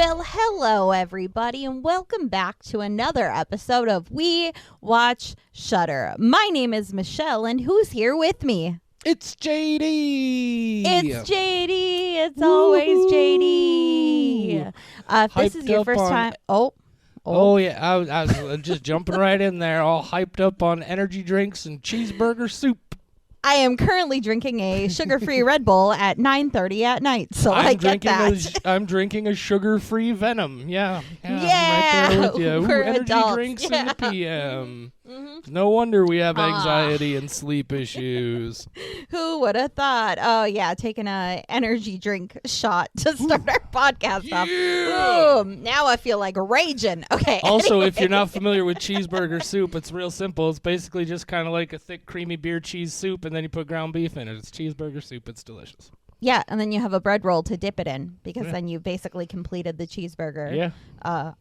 Well, hello, everybody, and welcome back to another episode of We Watch Shudder. My name is Michelle, and who's here with me? It's JD. It's JD. It's always JD. If this is your first time... Oh yeah, I was just jumping right in there, all hyped up on energy drinks and cheeseburger soup. I am currently drinking a sugar-free Red Bull at 9:30 at night, so I get that. I'm drinking a sugar-free Venom. Yeah. Yeah, I'm right there with you. we're Energy adults. drinks in the PM. Mm-hmm. No wonder we have anxiety and sleep issues. Who would have thought? Oh, yeah, taking a energy drink shot to start our podcast off. Yeah. Boom. Now I feel like raging. Okay. Also, anyway. if you're not familiar with cheeseburger soup, it's real simple. It's basically just kind of like a thick, creamy beer cheese soup, and then you put ground beef in it. It's cheeseburger soup. It's delicious. Yeah, and then you have a bread roll to dip it in because then you basically completed the cheeseburger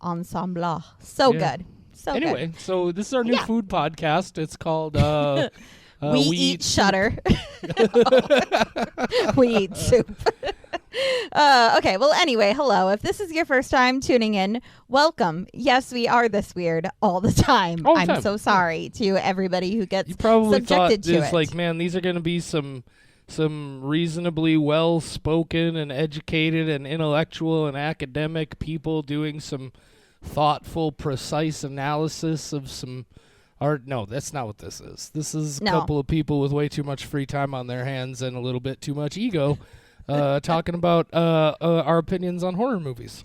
ensemble. So good. So anyway, good. so this is our new food podcast. It's called We Eat Shudder. We Eat Soup. Okay, well, anyway, hello. If this is your first time tuning in, welcome. Yes, we are this weird all the time. I'm so sorry to everybody who gets you probably subjected thought to it's it. like, man, these are going to be some reasonably well-spoken and educated and intellectual and academic people doing some thoughtful, precise analysis of some art. No, that's not what this is. This is a couple of people with way too much free time on their hands and a little bit too much ego talking about our opinions on horror movies.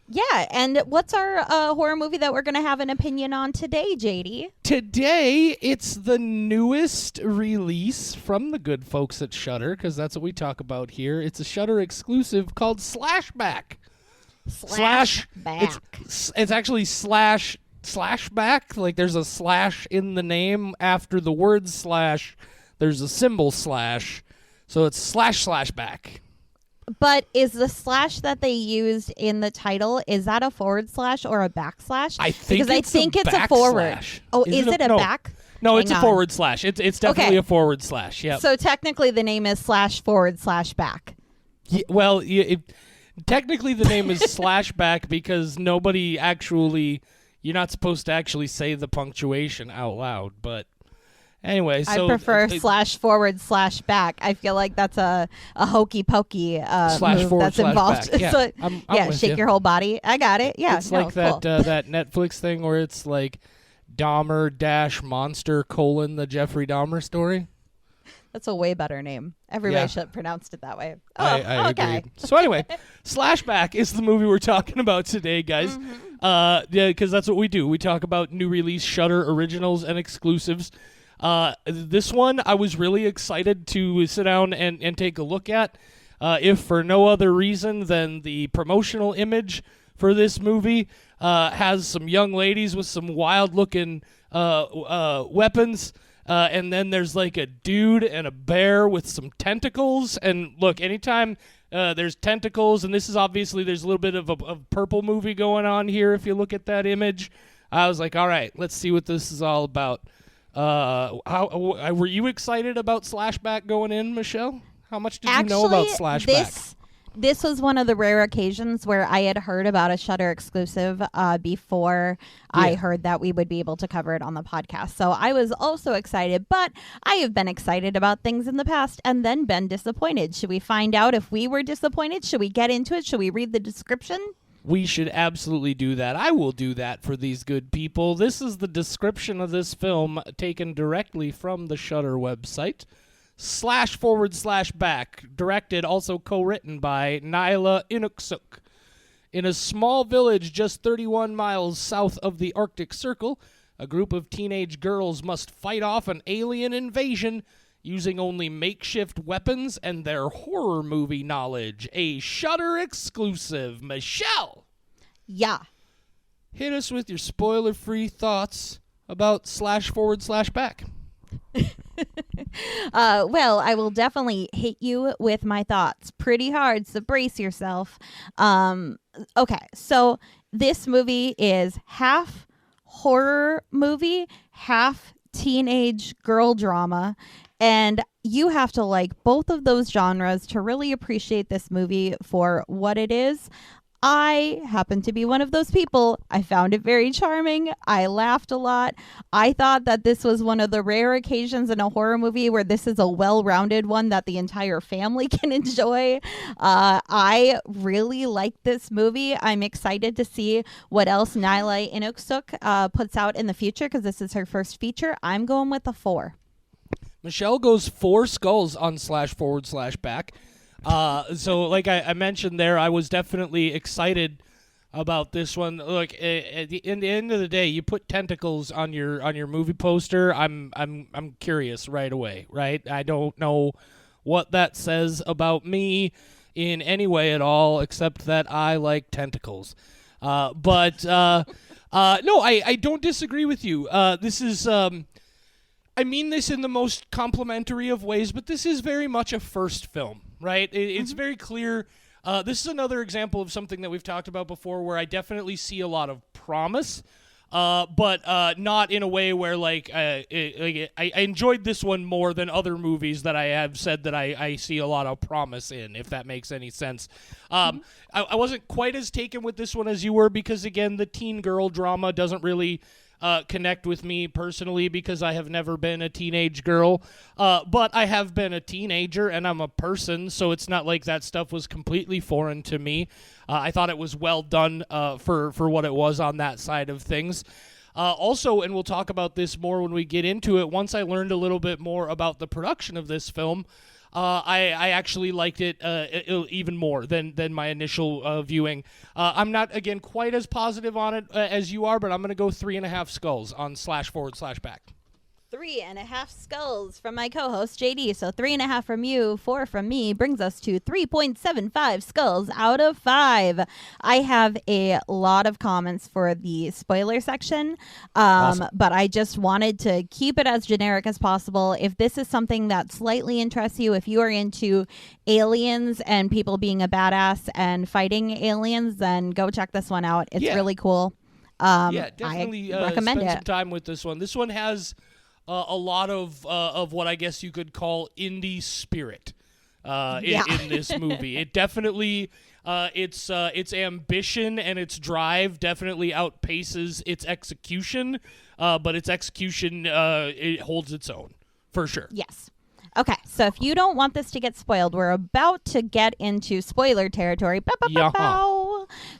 Yeah, and what's our horror movie that we're going to have an opinion on today, JD? Today, it's the newest release from the good folks at Shudder, because that's what we talk about here. It's a Shudder exclusive called Slashback. Slashback. It's actually slashback. Like there's a slash in the name after the word slash. There's a symbol slash. So it's slashback. But is the slash that they used in the title, is that a forward slash or a backslash? I think it's a forward. Oh, is it a back? No, it's a forward slash. It's definitely a forward slash. Yeah. So technically the name is /forward/back. Yeah, well, technically the name is slashback because nobody actually, you're not supposed to actually say the punctuation out loud, but anyway, so I prefer /forward/back. I feel like that's a hokey pokey move that's involved. Back. Yeah, So, I'm shake your whole body. I got it. Yeah, it's like that that Netflix thing where it's like Dahmer - monster : the Jeffrey Dahmer story. That's a way better name. Everybody should have pronounced it that way. Oh, I okay. agree. So anyway, Slashback is the movie we're talking about today, guys. Because that's what we do. We talk about new release Shudder originals and exclusives. This one I was really excited to sit down and take a look at, if for no other reason than the promotional image for this movie has some young ladies with some wild-looking weapons, and then there's like a dude and a bear with some tentacles. And look, anytime there's tentacles, and this is obviously there's a little bit of a purple movie going on here if you look at that image, I was like, all right, let's see what this is all about. How were you excited about Slashback going in, Michelle? How much did you know about Slashback? This was one of the rare occasions where I had heard about a Shudder exclusive before I heard that we would be able to cover it on the podcast. So I was also excited, but I have been excited about things in the past and then been disappointed. Should we find out if we were disappointed? Should we get into it? Should we read the description? We should absolutely do that. I will do that for these good people. This is the description of this film taken directly from the Shudder website. /forward/back. Directed, also co-written by Nyla Inuksuk. In a small village just 31 miles south of the Arctic Circle, a group of teenage girls must fight off an alien invasion using only makeshift weapons and their horror movie knowledge. A Shudder exclusive. Michelle! Yeah. Hit us with your spoiler-free thoughts about /forward/back. Well, I will definitely hit you with my thoughts pretty hard, so brace yourself. Okay, so this movie is half horror movie, half teenage girl drama, and you have to like both of those genres to really appreciate this movie for what it is. I happen to be one of those people. I found it very charming. I laughed a lot. I thought that this was one of the rare occasions in a horror movie where this is a well-rounded one that the entire family can enjoy. I really like this movie. I'm excited to see what else Nyla Inukshuk puts out in the future because this is her first feature. I'm going with a 4. Michelle goes 4 skulls on //back. So like I mentioned there, I was definitely excited about this one. Look, in the end of the day, you put tentacles on your movie poster. I'm curious right away, right? I don't know what that says about me in any way at all, except that I like tentacles. But no, I don't disagree with you. This is. I mean this in the most complimentary of ways, but this is very much a first film, right? It's very clear. This is another example of something that we've talked about before where I definitely see a lot of promise, but not in a way where, like, I enjoyed this one more than other movies that I have said that I see a lot of promise in, if that makes any sense. I wasn't quite as taken with this one as you were because, again, the teen girl drama doesn't really connect with me personally because I have never been a teenage girl, but I have been a teenager and I'm a person, so it's not like that stuff was completely foreign to me. I thought it was well done for what it was on that side of things. Also, and we'll talk about this more when we get into it, once I learned a little bit more about the production of this film, I actually liked it even more than my initial viewing. I'm not, again, quite as positive on it as you are, but I'm going to go 3.5 skulls on //back. 3.5 skulls from my co-host JD. So 3.5 from you, 4 from me brings us to 3.75 skulls out of 5. I have a lot of comments for the spoiler section, Awesome. but I just wanted to keep it as generic as possible. If this is something that slightly interests you, if you are into aliens and people being a badass and fighting aliens, then go check this one out. It's really cool. Yeah, definitely I recommend spend it. some time with this one. This one has a lot of what I guess you could call indie spirit in this movie. It definitely its ambition and its drive definitely outpaces its execution, but its execution it holds its own for sure. Yes. Okay, so if you don't want this to get spoiled, we're about to get into spoiler territory.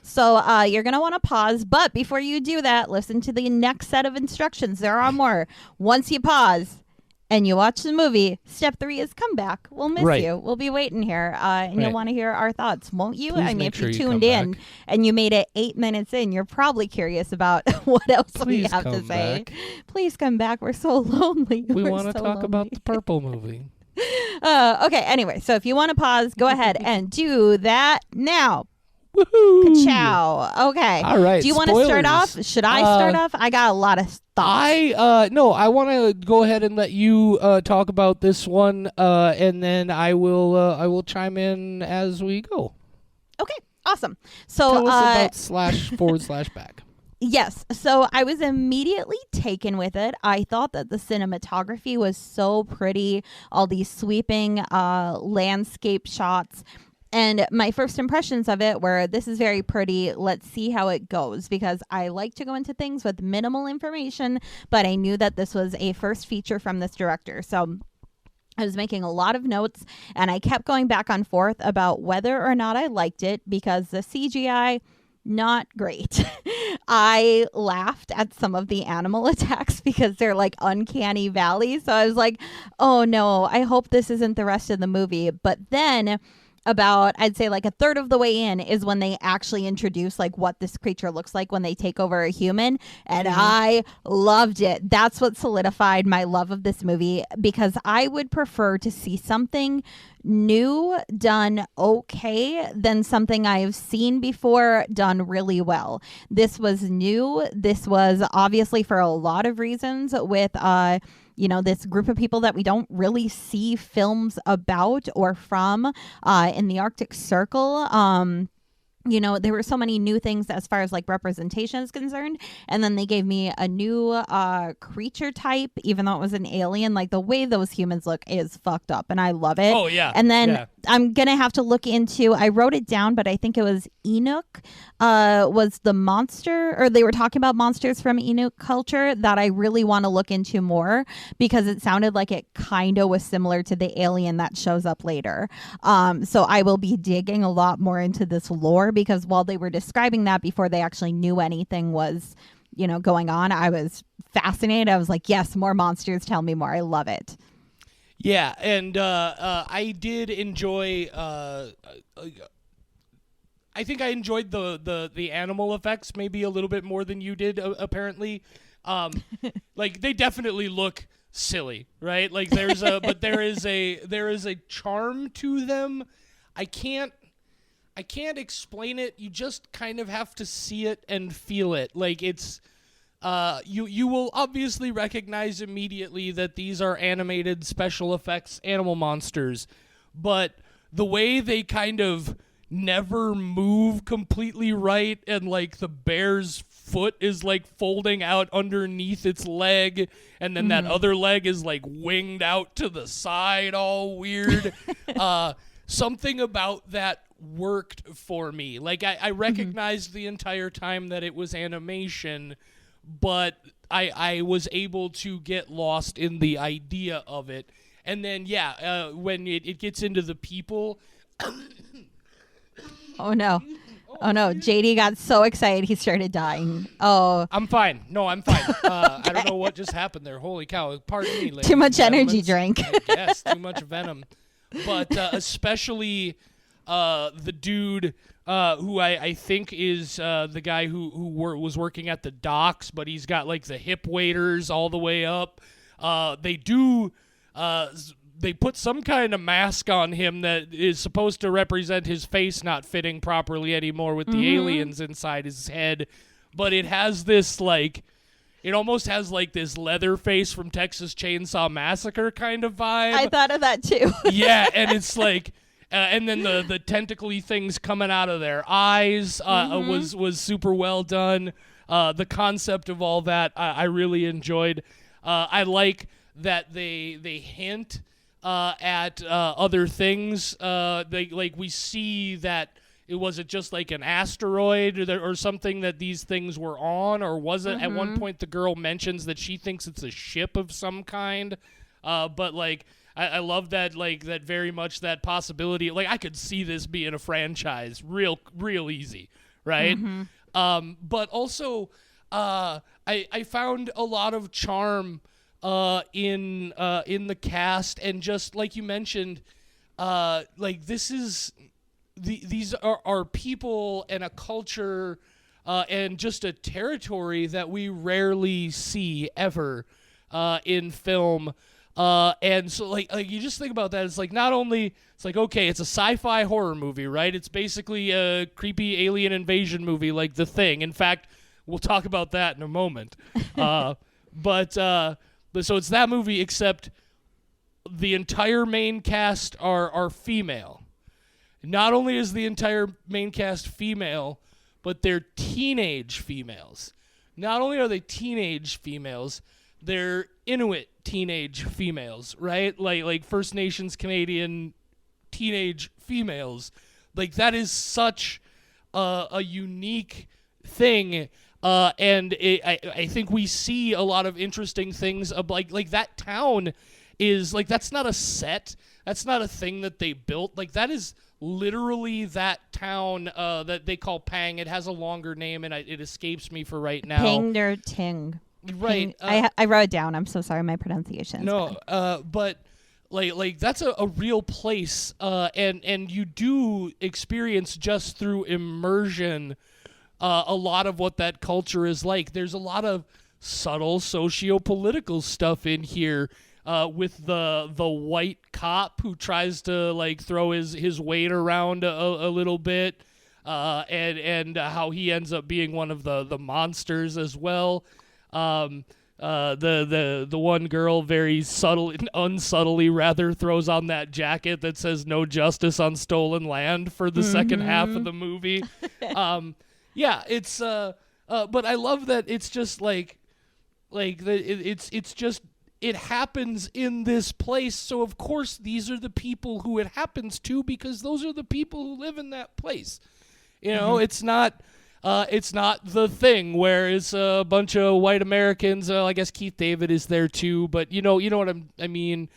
So you're going to want to pause, but before you do that, listen to the next set of instructions. There are more. Once you pause and you watch the movie, step 3 is come back. We'll miss you. We'll be waiting here, and you'll want to hear our thoughts, won't you? Please I mean, make if sure you you tuned come in back. and you made it 8 minutes in, you're probably curious about what else we Please have to come say. back. Please come back. We're so lonely. We We're want to so talk about lonely. the purple movie. Okay, anyway, so if you want to pause, go ahead and do that now. Woohoo! Ciao. Okay. All right. Do you want to start off? Should I start off? I got a lot of thoughts. No, I want to go ahead and let you talk about this one, and then I will chime in as we go. Okay, awesome. So Tell us about //back. Yes. So I was immediately taken with it. I thought that the cinematography was so pretty, all these sweeping landscape shots. And my first impressions of it were, this is very pretty. Let's see how it goes, because I like to go into things with minimal information, but I knew that this was a first feature from this director. So I was making a lot of notes, and I kept going back and forth about whether or not I liked it, because the CGI, not great. I laughed at some of the animal attacks because they're like uncanny valley. So I was like, oh no, I hope this isn't the rest of the movie. But then about, I'd say like a third of the way in is when they actually introduce like what this creature looks like when they take over a human. And I loved it. That's what solidified my love of this movie, because I would prefer to see something new done okay than something I've seen before done really well. This was new. This was obviously for a lot of reasons with this group of people that we don't really see films about or from in the Arctic Circle. you know, there were so many new things as far as like representation is concerned. And then they gave me a new creature type, even though it was an alien. Like the way those humans look is fucked up and I love it. Oh, yeah. And then I'm going to have to look into, I wrote it down, but I think it was Inuit was the monster, or they were talking about monsters from Inuit culture that I really want to look into more because it sounded like it kind of was similar to the alien that shows up later. So I will be digging a lot more into this lore because while they were describing that before they actually knew anything was, you know, going on, I was fascinated. I was like, yes, more monsters. Tell me more. I love it. Yeah, and I did enjoy. I think I enjoyed the animal effects maybe a little bit more than you did. Apparently, like they definitely look silly, right? Like there's a but there is a charm to them. I can't explain it. You just kind of have to see it and feel it. Like it's you will obviously recognize immediately that these are animated special effects animal monsters, but the way they kind of never move completely right, and like the bear's foot is like folding out underneath its leg, and then that other leg is like winged out to the side all weird. Something about that worked for me. Like I recognized the entire time that it was animation, but I was able to get lost in the idea of it. And then when it gets into the people. Oh no. Oh no, JD got so excited he started dying. Oh. I'm fine. No, I'm fine. I don't know what just happened there. Holy cow. Pardon me, ladies. Too much energy drink. Yes, too much venom. But especially the dude who I think is the guy who was working at the docks, but he's got like the hip waders all the way up. They put some kind of mask on him that is supposed to represent his face not fitting properly anymore with the aliens inside his head. But it has this like, it almost has like this leather face from Texas Chainsaw Massacre kind of vibe. I thought of that too. Yeah, and it's like, and then the tentacle-y things coming out of their eyes was super well done. The concept of all that I really enjoyed. I like that they hint at other things. We see that it was just like an asteroid or something that these things were on, or was it? At one point, the girl mentions that she thinks it's a ship of some kind. But like, I love that, like that very much, that possibility. Like I could see this being a franchise real easy, right? But also, I found a lot of charm in the cast, and just like you mentioned, like this is these are people and a culture and just a territory that we rarely see ever in film. And so like you just think about that, it's like not only it's like, okay, it's a sci-fi horror movie, right? It's basically a creepy alien invasion movie like The Thing. In fact, we'll talk about that in a moment. But so it's that movie, except the entire main cast are female. Not only is the entire main cast female, but they're teenage females. Not only are they teenage females, they're Inuit teenage females, right? Like First Nations Canadian teenage females. Like that is such a unique thing. And I think we see a lot of interesting things of like that town is like, that's not a set. That's not a thing that they built. Like that is literally that town that they call Pang. It has a longer name and it escapes me for right now. Pang or Ting. Right. I wrote it down. I'm so sorry. My pronunciation. No, but like that's a real place. And you do experience just through immersion a lot of what that culture is like. There's a lot of subtle socio-political stuff in here with the white cop who tries to like throw his weight around a little bit, and how he ends up being one of the monsters as well. The one girl very unsubtly rather throws on that jacket that says "No justice on stolen land" for the second half of the movie. Yeah, it's but I love that it's just it's just it happens in this place, so of course these are the people who it happens to, because those are the people who live in that place. You know, it's not The Thing where it's a bunch of white Americans. I guess Keith David is there too, but you know what I mean.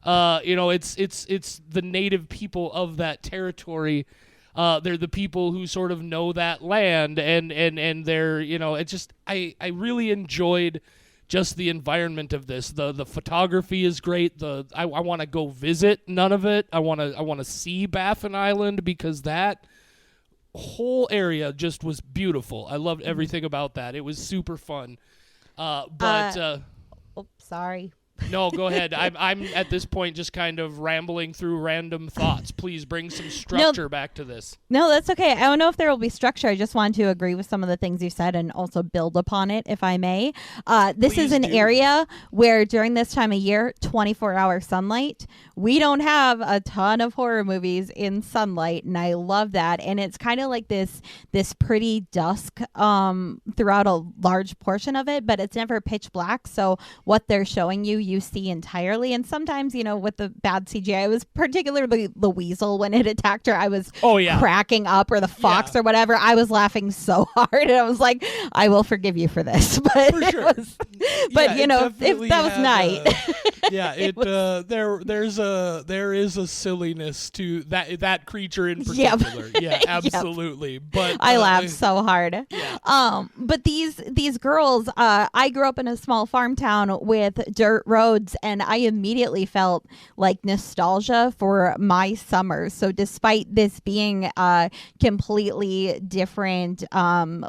It's the native people of that territory. They're the people who sort of know that land, and they're, it's just I really enjoyed just the environment of this. The photography is great. I want to go visit none of it. I want to see Baffin Island, because that whole area just was beautiful. I loved everything about that. It was super fun. Sorry. No, go ahead. I'm at this point just kind of rambling through random thoughts. Please bring some structure back to this. No, that's okay. I don't know if there will be structure. I just wanted to agree with some of the things you said and also build upon it, if I may. This is an area where during this time of year, 24-hour sunlight, we don't have a ton of horror movies in sunlight, and I love that. And it's kind of like this pretty dusk throughout a large portion of it, but it's never pitch black. So what they're showing you see entirely. And sometimes, with the bad CGI, it was particularly the weasel when it attacked her. I was cracking up, or the fox or whatever. I was laughing so hard, and I was like, I will forgive you for this. But for sure. If that was night. There is a silliness to that creature in particular. Yep. Yeah, absolutely. Yep. But I laughed so hard. Yeah. But these girls, I grew up in a small farm town with dirt roads, and I immediately felt like nostalgia for my summers. So despite this being a completely different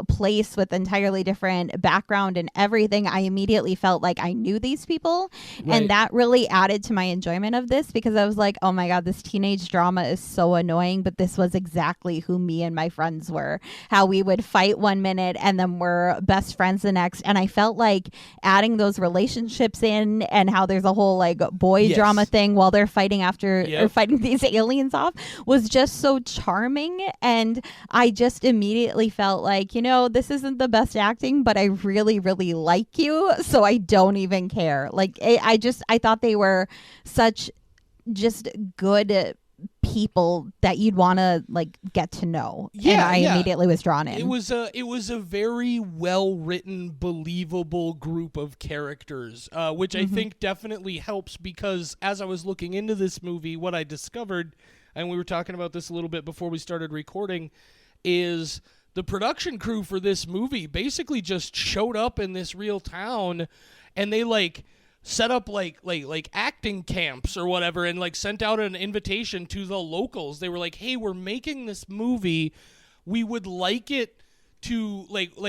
place with entirely different background and everything, I immediately felt like I knew these people. Right. And that really added to my enjoyment of this, because I was like, oh my God, this teenage drama is so annoying, but this was exactly who me and my friends were. How we would fight one minute and then we're best friends the next. And I felt like adding those relationships in, and how there's a whole boy drama thing while they're fighting or fighting these aliens off, was just so charming. And I just immediately felt like, this isn't the best acting, but I really, really like you, so I don't even care. I thought they were such just good people that you'd want to get to know. And I immediately was drawn in. It was a very well written, believable group of characters, which I think definitely helps, because as I was looking into this movie, what I discovered, and we were talking about this a little bit before we started recording, is the production crew for this movie basically just showed up in this real town, and they set up like acting camps or whatever, and sent out an invitation to the locals. They were like, hey, we're making this movie. We would like it to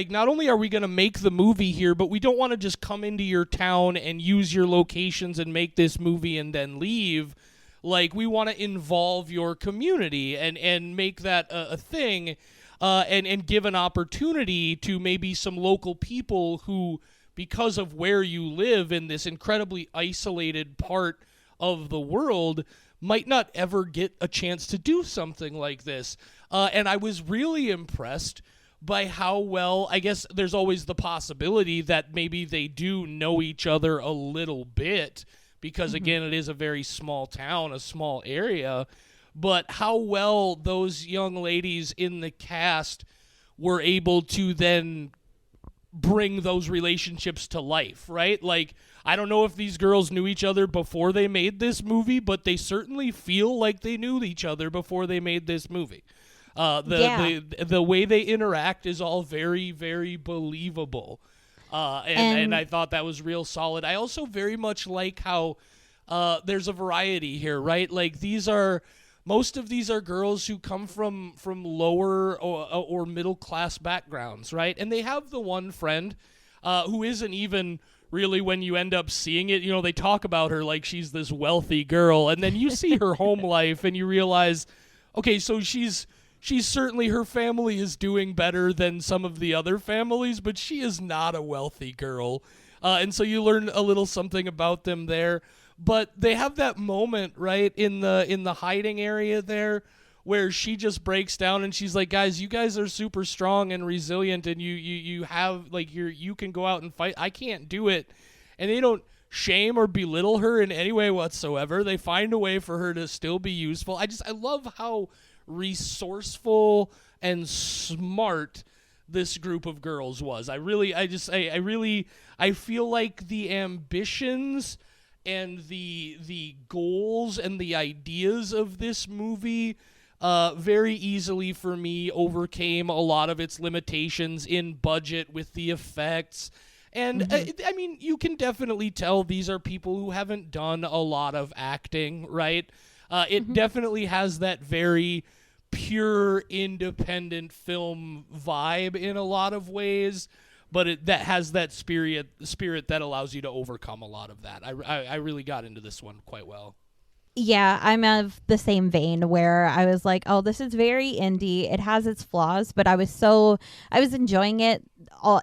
not only are we going to make the movie here, but we don't want to just come into your town and use your locations and make this movie and then leave. We want to involve your community and make that a thing, and give an opportunity to maybe some local people who, because of where you live in this incredibly isolated part of the world, might not ever get a chance to do something like this. And I was really impressed by how well, I guess there's always the possibility that maybe they do know each other a little bit, because again, it is a very small town, a small area, but how well those young ladies in the cast were able to then bring those relationships to life, right? I don't know if these girls knew each other before they made this movie, but they certainly feel like they knew each other before they made this movie. The way they interact is all very, very believable. And I thought that was real solid. I also very much like how there's a variety here, right? Most of these are girls who come from lower or middle class backgrounds, right? And they have the one friend who isn't even really, when you end up seeing it, they talk about her like she's this wealthy girl, and then you see her home life and you realize, okay, so she's certainly, her family is doing better than some of the other families, but she is not a wealthy girl. And so you learn a little something about them there. But they have that moment, right, in the hiding area there, where she just breaks down and she's like, guys, you guys are super strong and resilient, and you have like you can go out and fight. I can't do it. And they don't shame or belittle her in any way whatsoever. They find a way for her to still be useful. I love how resourceful and smart this group of girls was. I feel like the ambitions and the goals and the ideas of this movie very easily for me overcame a lot of its limitations in budget with the effects. And I mean, you can definitely tell these are people who haven't done a lot of acting, right? It definitely has that very pure independent film vibe in a lot of ways, but that has that spirit that allows you to overcome a lot of that. I really got into this one quite well. Yeah, I'm of the same vein where I was like, oh, this is very indie. It has its flaws, but I was enjoying it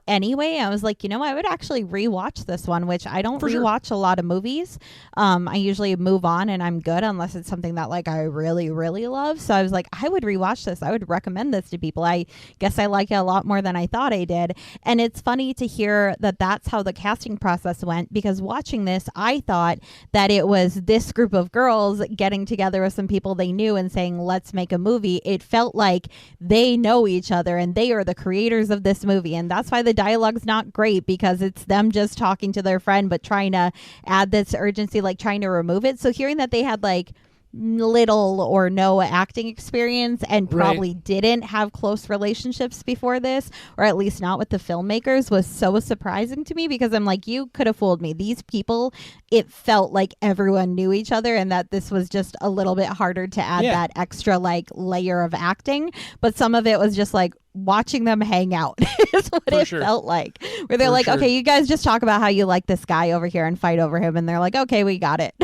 anyway. I was like, I would actually rewatch this one, which I don't rewatch a lot of movies. I usually move on and I'm good unless it's something that like I really, really love. So I was like, I would rewatch this. I would recommend this to people. I guess I like it a lot more than I thought I did. And it's funny to hear that that's how the casting process went, because watching this, I thought that it was this group of girls getting together with some people they knew and saying, let's make a movie. It felt like they know each other and they are the creators of this movie. And that's why the dialogue's not great, because it's them just talking to their friend, but trying to add this urgency, like trying to remove it. So hearing that they had like little or no acting experience and probably didn't have close relationships before this, or at least not with the filmmakers, was so surprising to me, because I'm like, you could have fooled me. These people, it felt like everyone knew each other and that this was just a little bit harder to add that extra like layer of acting. But some of it was just like watching them hang out is what it felt like, where they're like, okay, you guys just talk about how you like this guy over here and fight over him, and they're like, okay, we got it.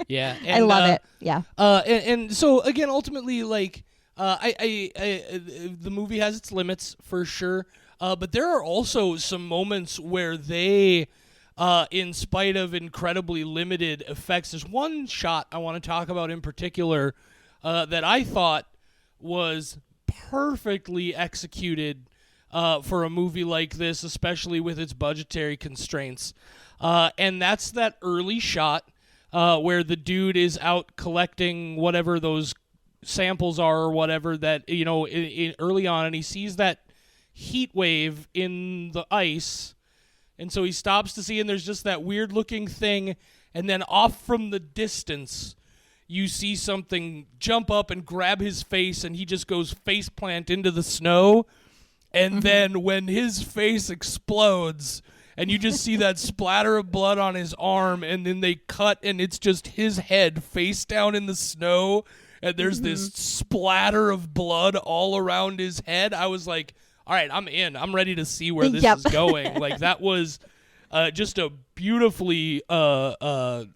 Yeah, and, I love it. Yeah, and so again, ultimately, like, the movie has its limits for sure, but there are also some moments where they, in spite of incredibly limited effects, there's one shot I want to talk about in particular that I thought was perfectly executed for a movie like this, especially with its budgetary constraints, and that's that early shot. Where the dude is out collecting whatever those samples are or whatever that, early on, and he sees that heat wave in the ice, and so he stops to see, and there's just that weird looking thing, and then off from the distance you see something jump up and grab his face, and he just goes face plant into the snow, and then when his face explodes, and you just see that splatter of blood on his arm, and then they cut, and it's just his head face down in the snow, and there's this splatter of blood all around his head. I was like, all right, I'm in. I'm ready to see where this is going. Like, that was just a beautifully, what's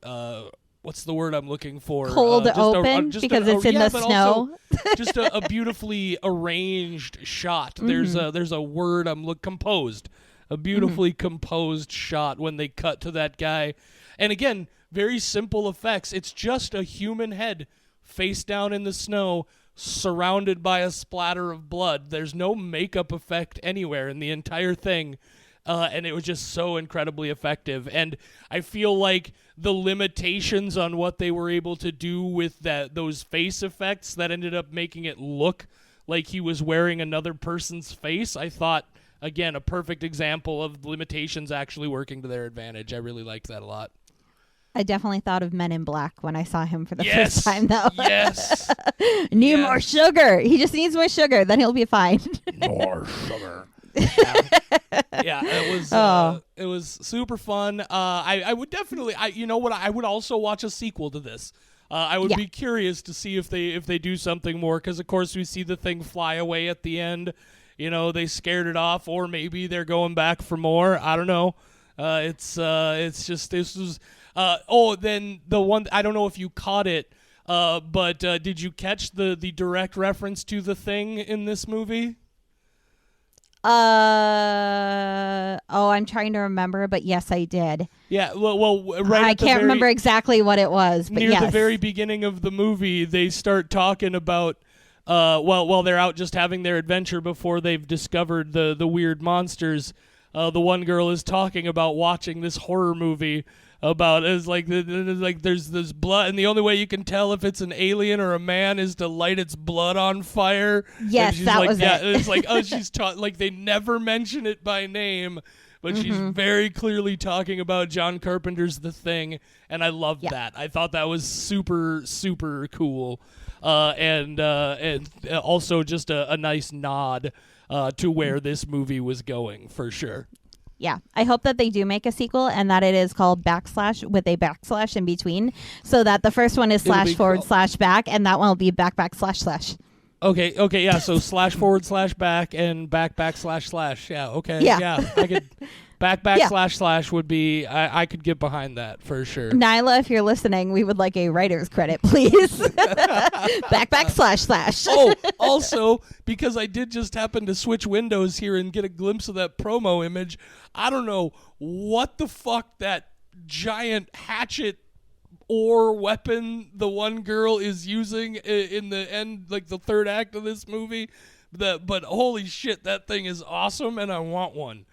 the word I'm looking for? Cold open, because it's in the snow. Just a beautifully arranged shot. There's a word composed. A beautifully composed shot when they cut to that guy. And again, very simple effects. It's just a human head face down in the snow, surrounded by a splatter of blood. There's no makeup effect anywhere in the entire thing. And it was just so incredibly effective. And I feel like the limitations on what they were able to do with those face effects that ended up making it look like he was wearing another person's face, I thought, again, a perfect example of limitations actually working to their advantage. I really liked that a lot. I definitely thought of Men in Black when I saw him for the first time, though. Yes. Need more sugar. He just needs more sugar. Then he'll be fine. More sugar. Yeah, it was super fun. I would definitely, I would also watch a sequel to this. I would be curious to see if they do something more, because of course we see the thing fly away at the end. They scared it off, or maybe they're going back for more. I don't know. It's just, this was, then the one, I don't know if you caught it, but did you catch the direct reference to the thing in this movie? I'm trying to remember, but yes, I did. Yeah, well, right. I can't remember exactly what it was, but near the very beginning of the movie, they start talking about while they're out just having their adventure before they've discovered the weird monsters, the one girl is talking about watching this horror movie about there's this blood, and the only way you can tell if it's an alien or a man is to light its blood on fire. Yes, that was it. It's like, oh, she's taught, like, they never mention it by name, but she's very clearly talking about John Carpenter's The Thing, and I loved that. I thought that was super, super cool, and also just a nice nod to where this movie was going, for sure. Yeah, I hope that they do make a sequel and that it is called Backslash with a backslash in between, so that the first one is // and that one will be // Okay, yeah. So // back and // Yeah, okay, yeah. I could // would be. I could get behind that for sure. Nyla, if you're listening, we would like a writer's credit, please. // Oh, also, because I did just happen to switch windows here and get a glimpse of that promo image, I don't know what the fuck that giant hatchet or weapon the one girl is using in the end, like the third act of this movie. But holy shit, that thing is awesome, and I want one.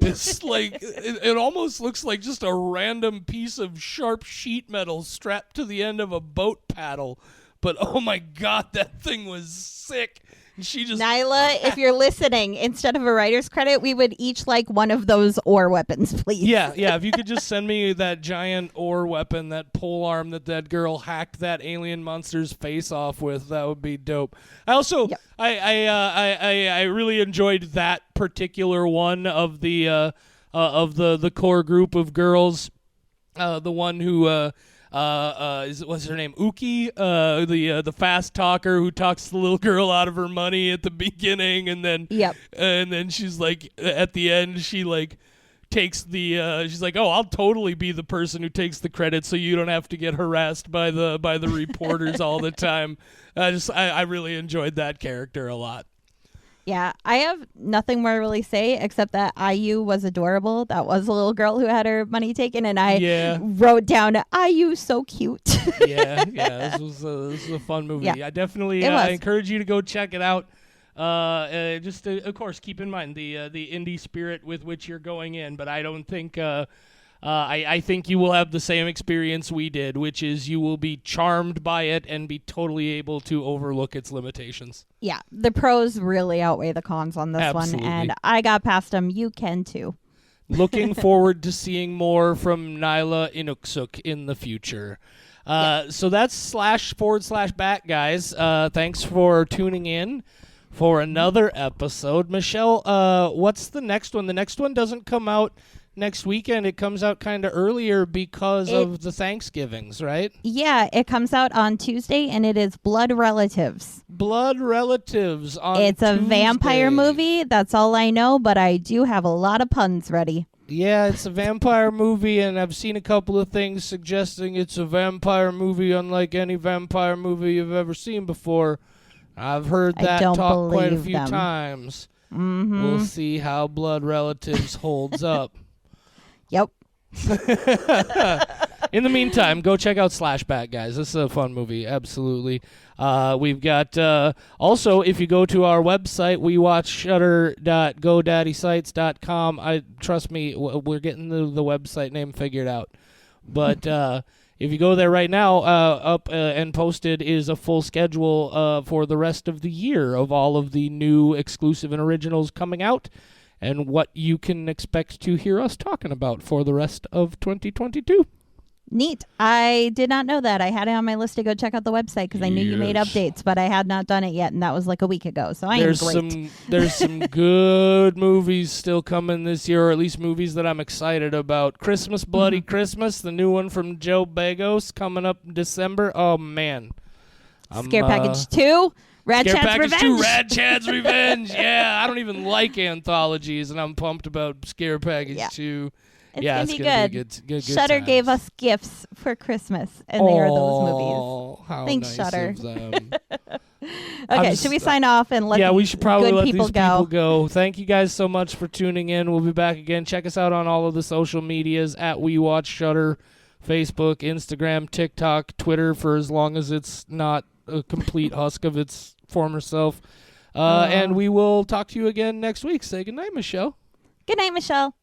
It's like, it almost looks like just a random piece of sharp sheet metal strapped to the end of a boat paddle. But oh my God, that thing was sick. And she just... Nyla, if you're listening, instead of a writer's credit, we would each like one of those ore weapons, please. Yeah. If you could just send me that giant ore weapon, that pole arm that girl hacked that alien monster's face off with, that would be dope. I also, I really enjoyed that particular one of the core group of girls. The one who what's her name? Uki, the fast talker who talks the little girl out of her money at the beginning, and then she's like, at the end, she like takes the she's like, oh, I'll totally be the person who takes the credit so you don't have to get harassed by the reporters all the time. I really enjoyed that character a lot. Yeah, I have nothing more to really say except that IU was adorable. That was a little girl who had her money taken, and I wrote down IU so cute. yeah, this was a fun movie. Yeah. I definitely encourage you to go check it out. Just of course, keep in mind the indie spirit with which you're going in, but I don't think. I think you will have the same experience we did, which is you will be charmed by it and be totally able to overlook its limitations. Yeah, the pros really outweigh the cons on this one, and I got past them. You can too. Looking forward to seeing more from Nyla Inuksuk in the future. So that's // back, guys. Thanks for tuning in for another episode. Michelle, what's the next one? The next one doesn't come out next weekend. It comes out kind of earlier because of the Thanksgivings, right? Yeah, it comes out on Tuesday, and it is Blood Relatives. Blood Relatives on Tuesday. It's a vampire movie. That's all I know, but I do have a lot of puns ready. Yeah, it's a vampire movie, and I've seen a couple of things suggesting it's a vampire movie unlike any vampire movie you've ever seen before. I've heard that talk quite a few times. Mm-hmm. We'll see how Blood Relatives holds up. Yep. In the meantime, go check out /Back, guys. This is a fun movie, absolutely. We've got also, if you go to our website, we watch shudder.godaddyscites.com. Trust me, we're getting the website name figured out. But if you go there right now, up and posted is a full schedule for the rest of the year of all of the new exclusive and originals coming out, and what you can expect to hear us talking about for the rest of 2022. Neat. I did not know that. I had it on my list to go check out the website because I knew you made updates, but I had not done it yet, and that was like a week ago, so there's great. There's some good movies still coming this year, or at least movies that I'm excited about. Christmas Bloody Christmas, the new one from Joe Bagos, coming up in December. Oh, man. Scare Package 2. Rad Chad's Revenge. 2, Rad Chad's Revenge. Yeah, I don't even like anthologies, and I'm pumped about Scare Package 2. It's going to be good. Shudder times. Gave us gifts for Christmas, and they are those movies. How Thanks, nice Shudder. Of them. Okay, should we sign off and let we should probably let these people go. Thank you guys so much for tuning in. We'll be back again. Check us out on all of the social medias at We Watch Shudder, Facebook, Instagram, TikTok, Twitter, for as long as it's not a complete husk of its former self. And we will talk to you again next week. Say goodnight, Michelle. Good night, Michelle.